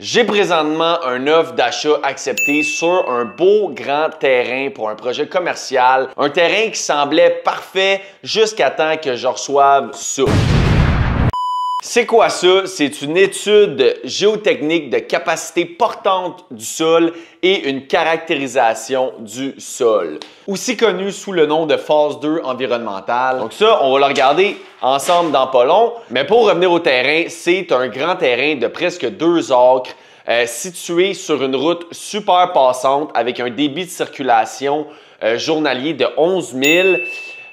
J'ai présentement une offre d'achat acceptée sur un beau grand terrain pour un projet commercial. Un terrain qui semblait parfait jusqu'à temps que je reçoive ça. C'est quoi ça? C'est une étude géotechnique de capacité portante du sol et une caractérisation du sol, aussi connue sous le nom de phase 2 environnementale. Donc ça, on va le regarder ensemble dans pas long. Mais pour revenir au terrain, c'est un grand terrain de presque 2 acres situé sur une route super passante avec un débit de circulation journalier de 11 000.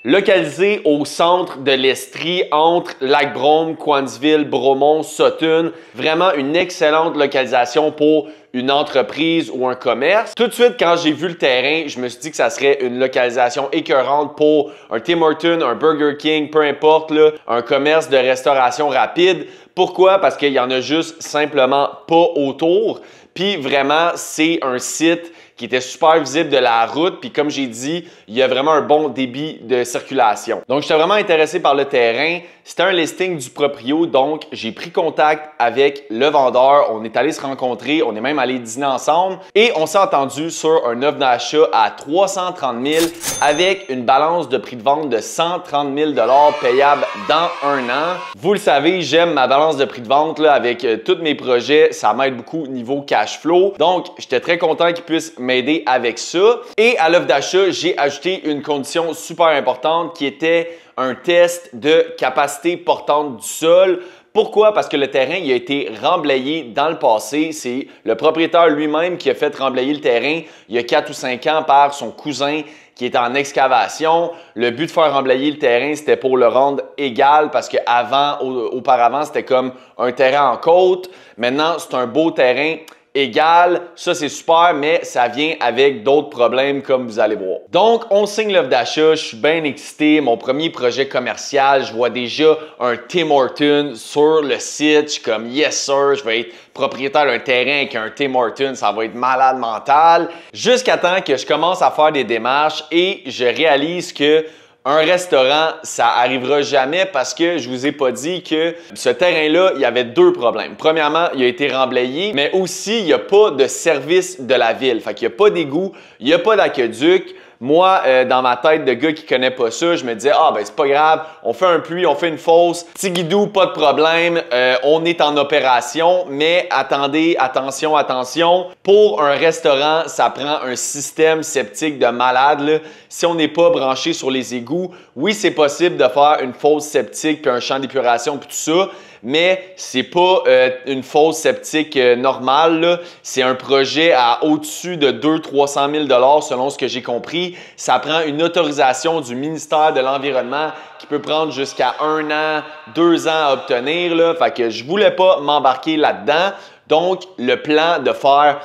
Localisé au centre de l'Estrie, entre Lac-Brome, Cowansville, Bromont, Sutton. Vraiment une excellente localisation pour une entreprise ou un commerce. Tout de suite, quand j'ai vu le terrain, je me suis dit que ça serait une localisation écœurante pour un Tim Hortons, un Burger King, peu importe, là, un commerce de restauration rapide. Pourquoi? Parce qu'il y en a juste simplement pas autour. Puis vraiment, c'est un site qui était super visible de la route. Puis comme j'ai dit, il y a vraiment un bon débit de circulation. Donc, j'étais vraiment intéressé par le terrain. C'était un listing du proprio, donc j'ai pris contact avec le vendeur. On est allé se rencontrer, on est même allé dîner ensemble et on s'est entendu sur un offre d'achat à 330 000 avec une balance de prix de vente de 130 000 payable dans 1 an. Vous le savez, j'aime ma balance de prix de vente là, avec tous mes projets. Ça m'aide beaucoup niveau cash flow. Donc, j'étais très content qu'il puisse m'aider avec ça. Et à l'offre d'achat, j'ai ajouté une condition super importante qui était un test de capacité portante du sol. Pourquoi? Parce que le terrain il a été remblayé dans le passé. C'est le propriétaire lui-même qui a fait remblayer le terrain il y a 4 ou 5 ans par son cousin qui est en excavation. Le but de faire remblayer le terrain, c'était pour le rendre égal parce qu'auparavant, c'était comme un terrain en côte. Maintenant, c'est un beau terrain égal, ça c'est super, mais ça vient avec d'autres problèmes comme vous allez voir. Donc, on signe l'offre d'achat, je suis bien excité, mon premier projet commercial, je vois déjà un Tim Hortons sur le site, je suis comme yes sir, je vais être propriétaire d'un terrain avec un Tim Hortons, ça va être malade mental. Jusqu'à temps que je commence à faire des démarches et je réalise que un restaurant, ça arrivera jamais parce que je vous ai pas dit que ce terrain-là, il y avait 2 problèmes. Premièrement, il a été remblayé, mais aussi, il n'y a pas de service de la ville. Fait qu'il n'y a pas d'égout, il n'y a pas d'aqueduc. Moi, dans ma tête de gars qui connaît pas ça, je me disais, ah ben c'est pas grave, on fait un puits, on fait une fosse, petit guidou, pas de problème, on est en opération, mais attendez, attention, attention, pour un restaurant, ça prend un système septique de malade, là. Si on n'est pas branché sur les égouts, oui, c'est possible de faire une fosse septique puis un champ d'épuration puis tout ça, mais c'est pas une fosse septique normale. C'est un projet à au-dessus de 200 000 à 300 000 selon ce que j'ai compris. Ça prend une autorisation du ministère de l'Environnement qui peut prendre jusqu'à 1 an, 2 ans à obtenir. Là. Fait que je voulais pas m'embarquer là-dedans. Donc, le plan de faire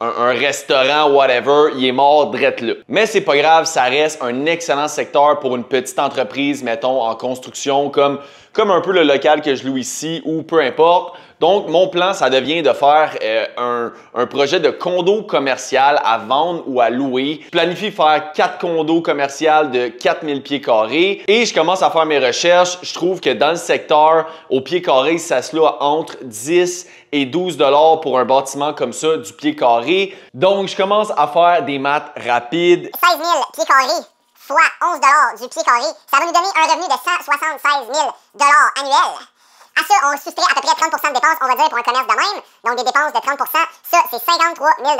un restaurant, whatever, il est mort drette là. Mais c'est pas grave, ça reste un excellent secteur pour une petite entreprise, mettons, en construction, comme un peu le local que je loue ici ou peu importe. Donc, mon plan, ça devient de faire un projet de condo commercial à vendre ou à louer. Je planifie faire 4 condos commerciaux de 4000 pieds carrés et je commence à faire mes recherches. Je trouve que dans le secteur, au pied carré, ça se loue entre 10 et 12 $ pour un bâtiment comme ça, du pied carré. Donc, je commence à faire des maths rapides. 16 000 pieds carrés fois 11 $ du pied carré, ça va nous donner un revenu de 176 000 $ annuels. À ça, on soustrait à peu près 30 de dépenses, on va dire, pour un commerce de même. Donc, des dépenses de 30 ça, c'est 53 000 $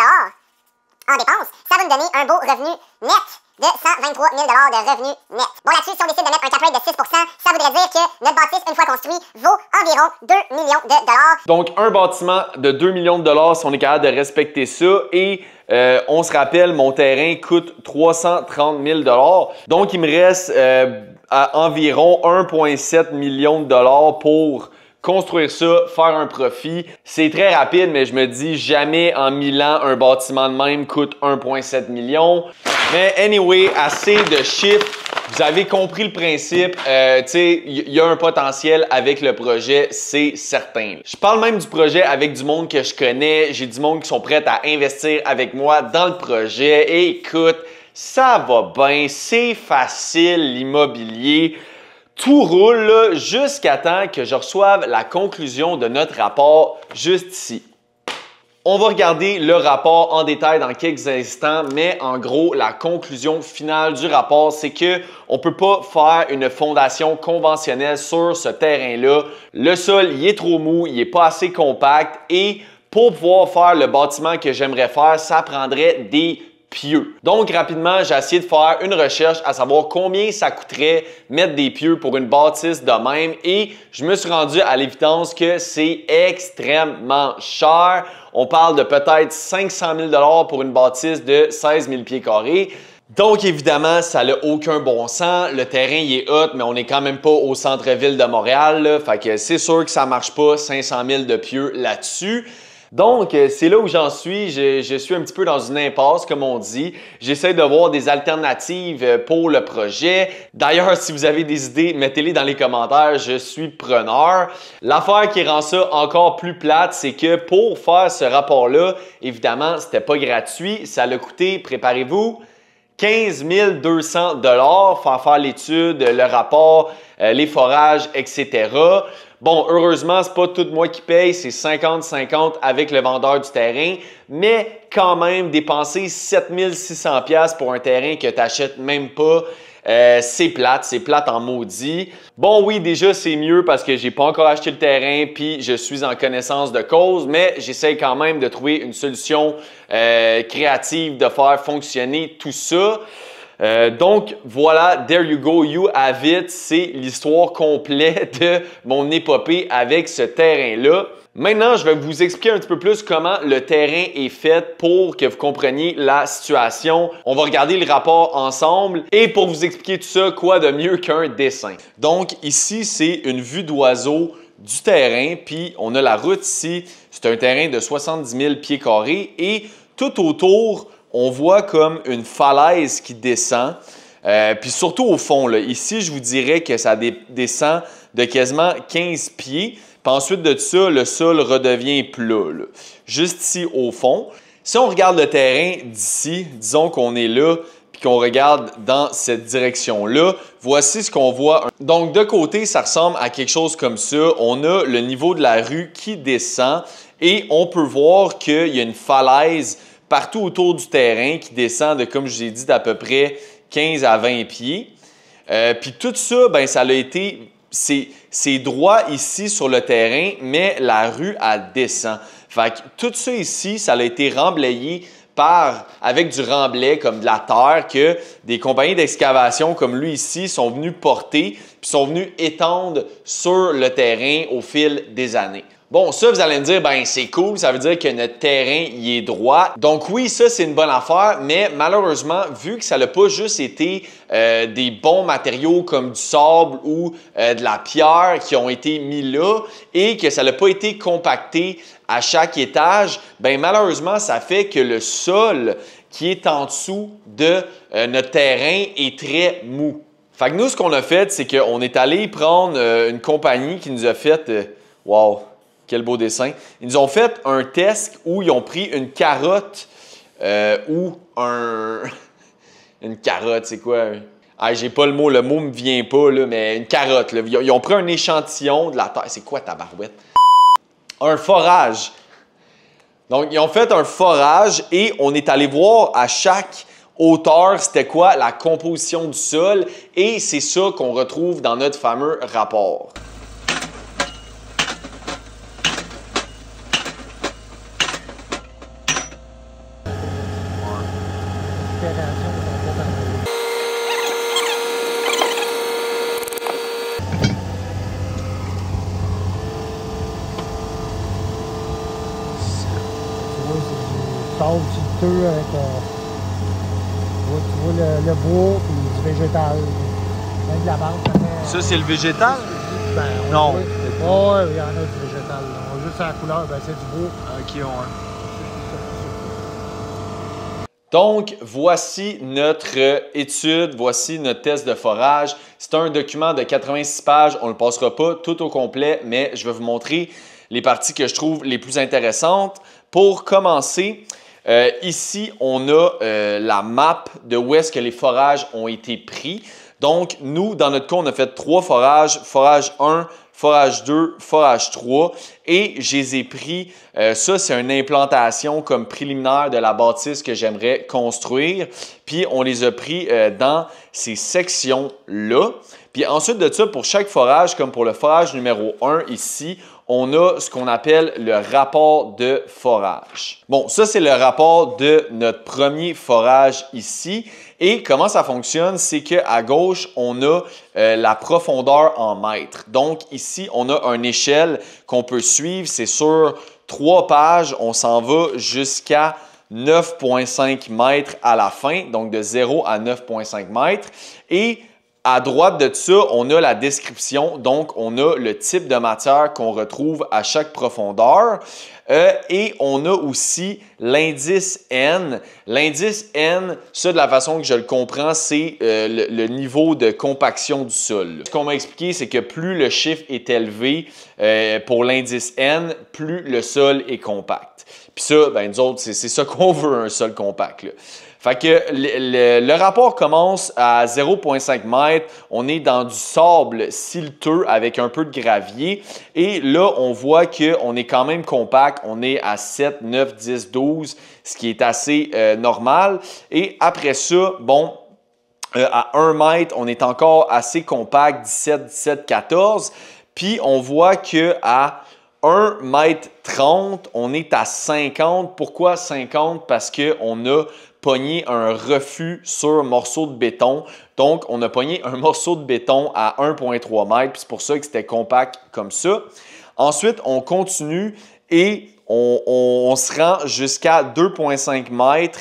en dépenses. Ça va nous donner un beau revenu net de 123 000 $ de revenu net. Bon, là-dessus, si on décide de mettre un cap rate de 6 ça voudrait dire que notre bâtisse, une fois construit, vaut environ 2 millions de dollars. Donc, un bâtiment de 2 millions de dollars, si on est capable de respecter ça. Et on se rappelle, mon terrain coûte 330 000 $. Donc, il me reste à environ 1,7 million de dollars pour construire ça, faire un profit. C'est très rapide, mais je me dis jamais en 1000 ans, un bâtiment de même coûte 1,7 million. Mais anyway, assez de chiffres. Vous avez compris le principe. Tu sais, il y a un potentiel avec le projet, c'est certain. Je parle même du projet avec du monde que je connais. J'ai du monde qui sont prêts à investir avec moi dans le projet. Et écoute, ça va bien, c'est facile l'immobilier. Tout roule jusqu'à temps que je reçoive la conclusion de notre rapport juste ici. On va regarder le rapport en détail dans quelques instants, mais en gros, la conclusion finale du rapport, c'est qu'on ne peut pas faire une fondation conventionnelle sur ce terrain-là. Le sol, il est trop mou, il n'est pas assez compact et pour pouvoir faire le bâtiment que j'aimerais faire, ça prendrait des pieux. Donc, rapidement, j'ai essayé de faire une recherche à savoir combien ça coûterait mettre des pieux pour une bâtisse de même et je me suis rendu à l'évidence que c'est extrêmement cher. On parle de peut-être 500 000 pour une bâtisse de 16 000 pieds carrés. Donc, évidemment, ça n'a aucun bon sens. Le terrain, il est hot, mais on n'est quand même pas au centre-ville de Montréal, là. Fait que c'est sûr que ça ne marche pas, 500 000 de pieux là-dessus. Donc, c'est là où j'en suis. Je suis un petit peu dans une impasse, comme on dit. J'essaie de voir des alternatives pour le projet. D'ailleurs, si vous avez des idées, mettez-les dans les commentaires. Je suis preneur. L'affaire qui rend ça encore plus plate, c'est que pour faire ce rapport-là, évidemment, c'était pas gratuit. Ça l'a coûté, préparez-vous, 15 200 $, faire l'étude, le rapport, les forages, etc. Bon, heureusement, c'est pas tout moi qui paye, c'est 50-50 avec le vendeur du terrain, mais quand même, dépenser 7 600 $ pour un terrain que tu n'achètes même pas, c'est plate en maudit. Bon, oui, déjà, c'est mieux parce que j'ai pas encore acheté le terrain puis je suis en connaissance de cause, mais j'essaie quand même de trouver une solution créative de faire fonctionner tout ça. Donc, voilà, there you go, you have it. C'est l'histoire complète de mon épopée avec ce terrain-là. Maintenant, je vais vous expliquer un petit peu plus comment le terrain est fait pour que vous compreniez la situation. On va regarder le rapport ensemble et pour vous expliquer tout ça, quoi de mieux qu'un dessin. Donc, ici, c'est une vue d'oiseau du terrain, puis on a la route ici. C'est un terrain de 70 000 pieds carrés et tout autour, on voit comme une falaise qui descend. Puis surtout au fond, là, ici, je vous dirais que ça descend de quasiment 15 pieds. Puis ensuite de ça, le sol redevient plat, là. Juste ici au fond. Si on regarde le terrain d'ici, disons qu'on est là, puis qu'on regarde dans cette direction-là, voici ce qu'on voit. Donc de côté, ça ressemble à quelque chose comme ça. On a le niveau de la rue qui descend et on peut voir qu'il y a une falaise partout autour du terrain qui descend de, comme je vous ai dit, d'à peu près 15 à 20 pieds. Puis tout ça, ben, ça a été, c'est droit ici sur le terrain, mais la rue, elle descend. Fait que tout ça ici, ça a été remblayé avec du remblai, comme de la terre, que des compagnies d'excavation comme lui ici sont venus porter, puis sont venus étendre sur le terrain au fil des années. Bon, ça, vous allez me dire, ben c'est cool, ça veut dire que notre terrain, il est droit. Donc oui, ça, c'est une bonne affaire, mais malheureusement, vu que ça n'a pas juste été des bons matériaux comme du sable ou de la pierre qui ont été mis là et que ça n'a pas été compacté à chaque étage, ben malheureusement, ça fait que le sol qui est en dessous de notre terrain est très mou. Fait que nous, ce qu'on a fait, c'est qu'on est allé prendre une compagnie qui nous a fait... wow! Quel beau dessin. Ils nous ont fait un test où ils ont pris une carotte ou un... Une carotte, c'est quoi? Ah, j'ai pas le mot me vient pas, là, mais une carotte. Là. Ils ont pris un échantillon de la terre. C'est quoi ta barouette? Un forage. Donc, ils ont fait un forage et on est allé voir à chaque hauteur c'était quoi la composition du sol et c'est ça qu'on retrouve dans notre fameux rapport. Avec, tu vois le bois et du végétal. Même de la bande, ça c'est le végétal? Ben, non. Oui, il y en a du végétal. On voit juste la couleur, ben, c'est du bois. Ok, ouais. Donc, voici notre étude, voici notre test de forage. C'est un document de 86 pages, on ne le passera pas tout au complet, mais je vais vous montrer les parties que je trouve les plus intéressantes. Pour commencer, ici, on a la map de où est-ce que les forages ont été pris. Donc, nous, dans notre cas, on a fait 3 forages. Forage 1, forage 2, forage 3 et je les ai pris, ça c'est une implantation comme préliminaire de la bâtisse que j'aimerais construire, puis on les a pris dans ces sections-là. Puis ensuite de ça, pour chaque forage, comme pour le forage numéro 1 ici, on a ce qu'on appelle le rapport de forage. Bon, ça c'est le rapport de notre premier forage ici. Et comment ça fonctionne, c'est qu'à gauche, on a la profondeur en mètres. Donc ici, on a une échelle qu'on peut suivre. C'est sur 3 pages, on s'en va jusqu'à 9,5 mètres à la fin, donc de 0 à 9,5 mètres. Et à droite de ça, on a la description, donc on a le type de matière qu'on retrouve à chaque profondeur et on a aussi l'indice N. L'indice N, ça de la façon que je le comprends, c'est le niveau de compaction du sol. Ce qu'on m'a expliqué, c'est que plus le chiffre est élevé pour l'indice N, plus le sol est compact. Puis ça, ben nous autres, c'est ça qu'on veut, un sol compact, là. Fait que le rapport commence à 0,5 mètres. On est dans du sable silteux avec un peu de gravier. Et là, on voit qu'on est quand même compact. On est à 7, 9, 10, 12, ce qui est assez normal. Et après ça, bon, à 1 mètre, on est encore assez compact, 17, 17, 14. Puis on voit qu'à 1 mètre 30, on est à 50. Pourquoi 50? Parce qu'on a pogné un refus sur un morceau de béton. Donc, on a pogné un morceau de béton à 1,3 mètres. C'est pour ça que c'était compact comme ça. Ensuite, on continue et on se rend jusqu'à 2,5 mètres.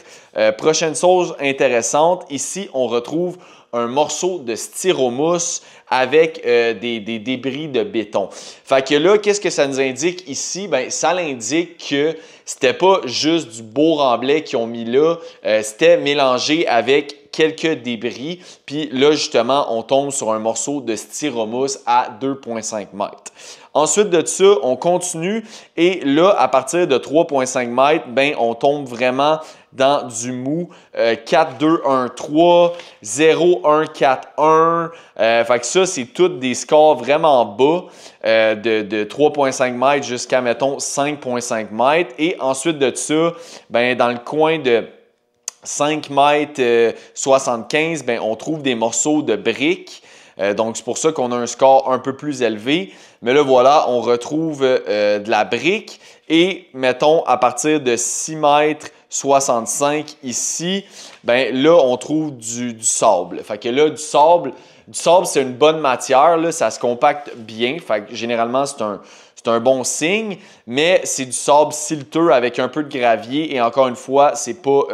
Prochaine chose intéressante, ici, on retrouve un morceau de styromousse avec des débris de béton. Fait que là, qu'est-ce que ça nous indique ici? Bien, ça l'indique que c'était pas juste du beau remblai qu'ils ont mis là, c'était mélangé avec quelques débris. Puis là, justement, on tombe sur un morceau de styromousse à 2,5 mètres. Ensuite de ça, on continue et là, à partir de 3,5 mètres, ben, on tombe vraiment dans du mou 4, 2, 1, 3, 0, 1, 4, 1. Fait que ça, c'est tous des scores vraiment bas de 3,5 mètres jusqu'à, mettons, 5,5 mètres. Et ensuite de ça, ben, dans le coin de 5 mètres 75, ben, on trouve des morceaux de briques. Donc, c'est pour ça qu'on a un score un peu plus élevé. Mais là, voilà, on retrouve de la brique. Et, mettons, à partir de 6 mètres 65 ici, ben là, on trouve du sable. Fait que là, du sable, c'est une bonne matière. Là, ça se compacte bien. Fait que généralement, c'est un bon signe, mais c'est du sable silteux avec un peu de gravier et encore une fois, c'est pas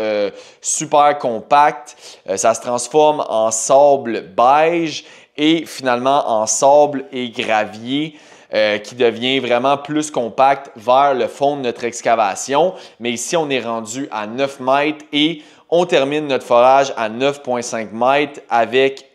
super compact. Ça se transforme en sable beige et finalement en sable et gravier qui devient vraiment plus compact vers le fond de notre excavation. Mais ici, on est rendu à 9 mètres et on termine notre forage à 9,5 mètres avec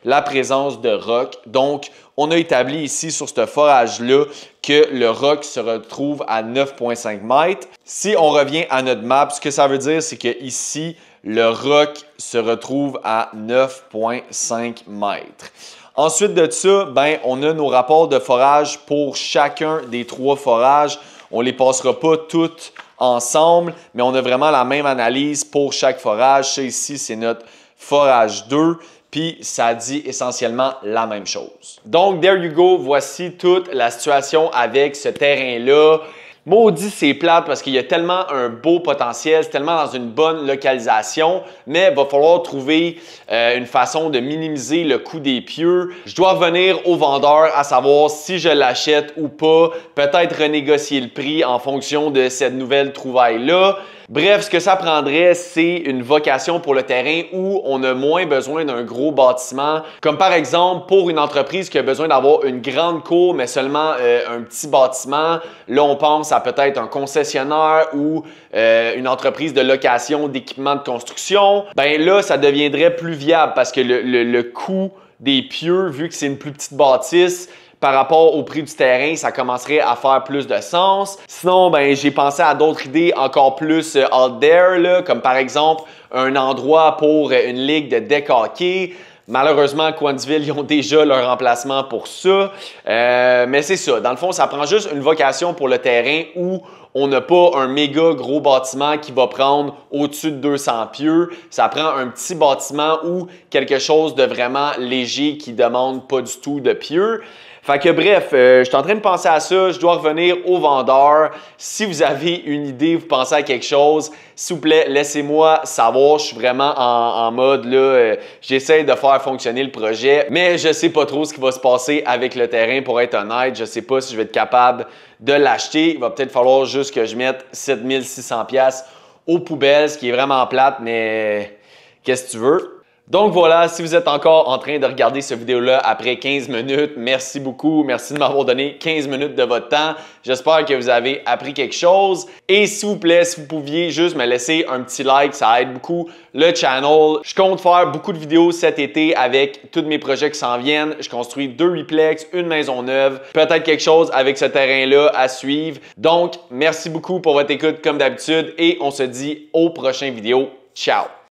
la présence de roc. Donc, on a établi ici sur ce forage-là que le roc se retrouve à 9,5 mètres. Si on revient à notre map, ce que ça veut dire, c'est qu'ici, le roc se retrouve à 9,5 mètres. Ensuite de ça, ben, on a nos rapports de forage pour chacun des 3 forages. On ne les passera pas toutes ensemble, mais on a vraiment la même analyse pour chaque forage. Ça ici, c'est notre forage 2. Puis ça dit essentiellement la même chose. Donc, there you go. Voici toute la situation avec ce terrain-là. Maudit, c'est plate parce qu'il y a tellement un beau potentiel, c'est tellement dans une bonne localisation, mais il va falloir trouver une façon de minimiser le coût des pieux. Je dois revenir au vendeur à savoir si je l'achète ou pas, peut-être renégocier le prix en fonction de cette nouvelle trouvaille-là. Bref, ce que ça prendrait, c'est une vocation pour le terrain où on a moins besoin d'un gros bâtiment. Comme par exemple, pour une entreprise qui a besoin d'avoir une grande cour, mais seulement un petit bâtiment. Là, on pense à peut-être un concessionnaire ou une entreprise de location d'équipements de construction. Ben là, ça deviendrait plus viable parce que le coût des pieux, vu que c'est une plus petite bâtisse, par rapport au prix du terrain, ça commencerait à faire plus de sens. Sinon, ben, j'ai pensé à d'autres idées encore plus out there, là, comme par exemple un endroit pour une ligue de deck hockey. Malheureusement, Coinsville, ils ont déjà leur emplacement pour ça. Mais c'est ça. Dans le fond, ça prend juste une vocation pour le terrain où on n'a pas un méga gros bâtiment qui va prendre au-dessus de 200 pieux. Ça prend un petit bâtiment ou quelque chose de vraiment léger qui ne demande pas du tout de pieux. Fait que bref, je suis en train de penser à ça. Je dois revenir au vendeur. Si vous avez une idée, vous pensez à quelque chose, s'il vous plaît, laissez-moi savoir. Je suis vraiment en mode là, j'essaie de faire fonctionner le projet, mais je sais pas trop ce qui va se passer avec le terrain pour être honnête. Je sais pas si je vais être capable de l'acheter. Il va peut-être falloir juste que je mette 7600$ aux poubelles, ce qui est vraiment plate, mais qu'est-ce que tu veux? Donc voilà, si vous êtes encore en train de regarder cette vidéo-là après 15 minutes, merci beaucoup. Merci de m'avoir donné 15 minutes de votre temps. J'espère que vous avez appris quelque chose. Et s'il vous plaît, si vous pouviez juste me laisser un petit like, ça aide beaucoup le channel. Je compte faire beaucoup de vidéos cet été avec tous mes projets qui s'en viennent. Je construis 2 replex, une maison neuve, peut-être quelque chose avec ce terrain-là à suivre. Donc, merci beaucoup pour votre écoute comme d'habitude et on se dit aux prochaines vidéos. Ciao!